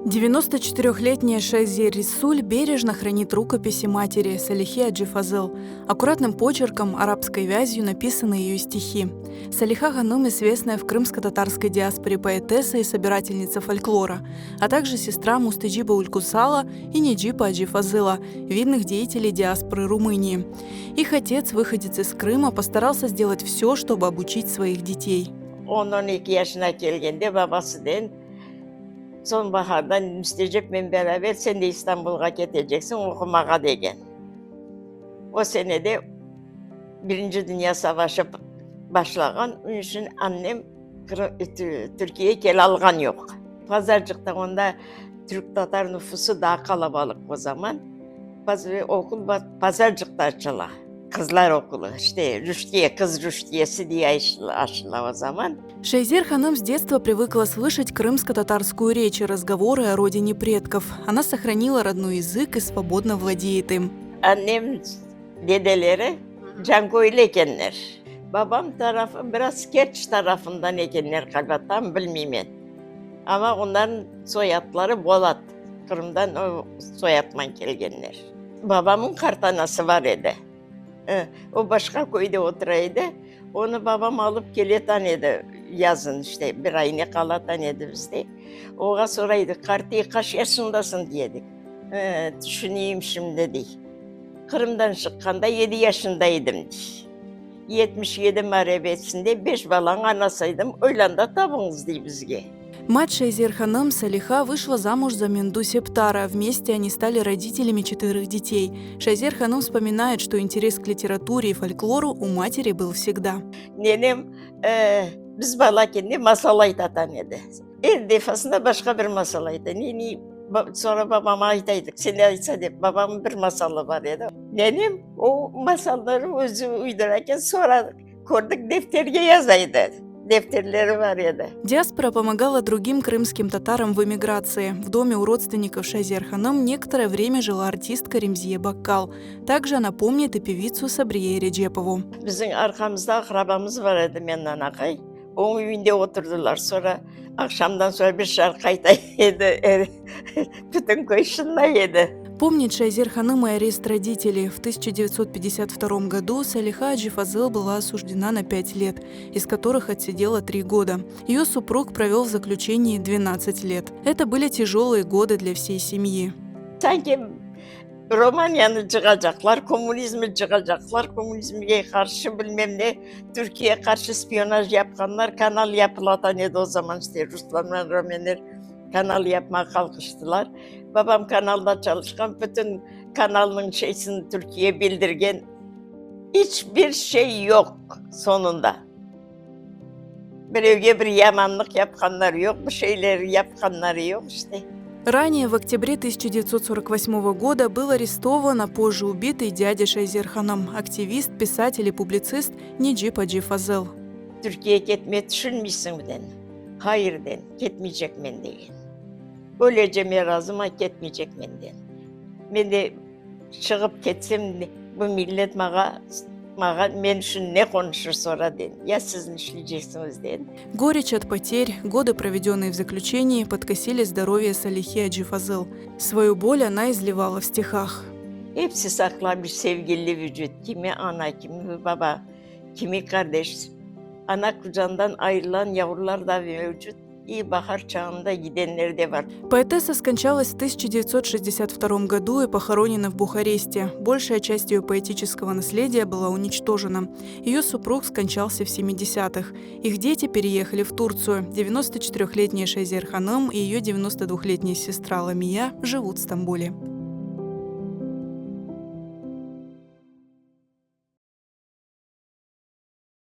94-летняя Шайзер Рисуль бережно хранит рукописи матери Салихи Аджи Фазыл. Аккуратным почерком, арабской вязью написаны ее стихи. Салиха Ханым – известная в крымско-татарской диаспоре поэтесса и собирательница фольклора, а также сестра Мустаджиба Улькусала и Неджипа Аджи Фазыла, видных деятелей диаспоры Румынии. Их отец, выходец из Крыма, постарался сделать все, чтобы обучить своих детей. 10-12 yaşına geldiğinde babasından sonbahardan müstecip'le beraber sen de İstanbul'a gideceksin okumağa degen. O senede Birinci Dünya Savaşı başlagan, onun için annem Türkiye'ye gel algan yok. Pazarcık'ta onda Türk-Tatar nüfusu daha kalabalık o zaman. Okul Pazarcık'ta açıla. Kızlar okulu, işte Rüşdiye, kız Rüşdiyesi diye açıla o zaman. Шайзер Ханым с детства привыкла слышать крымско-татарскую речь и разговоры о родине предков. Она сохранила родной язык и свободно владеет им. Annem, dedeleri Cankoylu ekenler. Babam tarafı biraz Kerç tarafından ekenler galiba, tam bilmeyeyim. Ama onların soyadları Bolat. Kırım'dan o soyadman gelgenler. Babamın kartanası var idi. O başka köyde oturaydı. Onu babam alıp geliyordu yazın, işte bir ayını kalıyordu bizde. Oğa soraydı, kartayı kaç yaşındasın diyedik. Düşüneyim şimdi değil. Kırım'dan çıkkanda 7 yaşındaydım diye. 77 marifetinde 5 balan anasıydım. Öyle de tabınız diye bizge. Мать Шайзер Ханым, Салиха, вышла замуж за Менду Септара. Вместе они стали родителями 4 детей. Шайзер Ханым вспоминает, что интерес к литературе и фольклору у матери был всегда. Nenem biz balarken masal aytatanıydı. Her defasında başka bir masal aytatanıydı. Sonra babama aytaydık. Sen aytsa deyip babamın bir masalı var idi. Nenem o masalları özü uydurarken sonra gördük defterge yazaydı. Defterleri var idi. Диаспора помогала другим крымским татарам в эмиграции. В доме у родственников Шайзер Ханым некоторое время жила артистка Ремзия Баккал. Также она помнит и певицу Сабрие Реджепову. Bizim arkamızda akrabamız var idi, menden akay. Onun evinde oturdular. Sonra akşamdan sonra bir şarkı aytaydı. Bütün köy şınlaydı. Помнит Шайзер Ханым и арест родителей. В 1952 году Салиха Аджи Фазыл была осуждена на 5 лет, из которых отсидела 3 года. Ее супруг провел в заключении 12 лет. Это были тяжелые годы для всей семьи. Sanki Romanya'nı çıkacaklar, komünizmi çıkacaklar, komünizme karşı bilmem ne, Türkiye'ye karşı spiyonaj yapanlar kanal yapılatanıydı o zaman, işte Ruslar, Romanlar kanal yapmaya kalkıştılar. Babam kanalda çalışkan, bütün kanalın şeysini Türkiye'ye bildirgen, hiçbir şey yok sonunda. Bir evge bir yamanlık yapanlar yok, bir şeyleri yapanları yok işte. Ранее, в октябре 1948 года был арестован, а позже убитый дядя Шайзер Ханым, активист, писатель и публицист Неджип Аджи Фазыл. Türkiye'ye gitmeyi düşünmüşsün den. Hayır den, gitmeyecek men deyin. Öleceğime razım, gitmeyecek men den. Ben de çıkıp gitsem, bu millet men için ne konuşur sonra den. Ya siz işleyeceksiniz den. Горечь от потерь, годы, проведенные в заключении, подкосили здоровье Салихи Аджи Фазыл. Свою боль она изливала в стихах. Hepsi saklamış sevgili vücut. Kimi ana, kimi baba, kimi kardeş. Ana kucağından ayrılan yavrular da mevcut. İlkbahar çağında gidenleri de var. Поэтесса скончалась в 1962 году и похоронена в Бухаресте. Большая часть ее поэтического наследия была уничтожена. Ее супруг скончался в 70-х. Их дети переехали в Турцию. 94-летняя Шайзер Ханым и ее 92-летняя сестра Ламия живут в Стамбуле.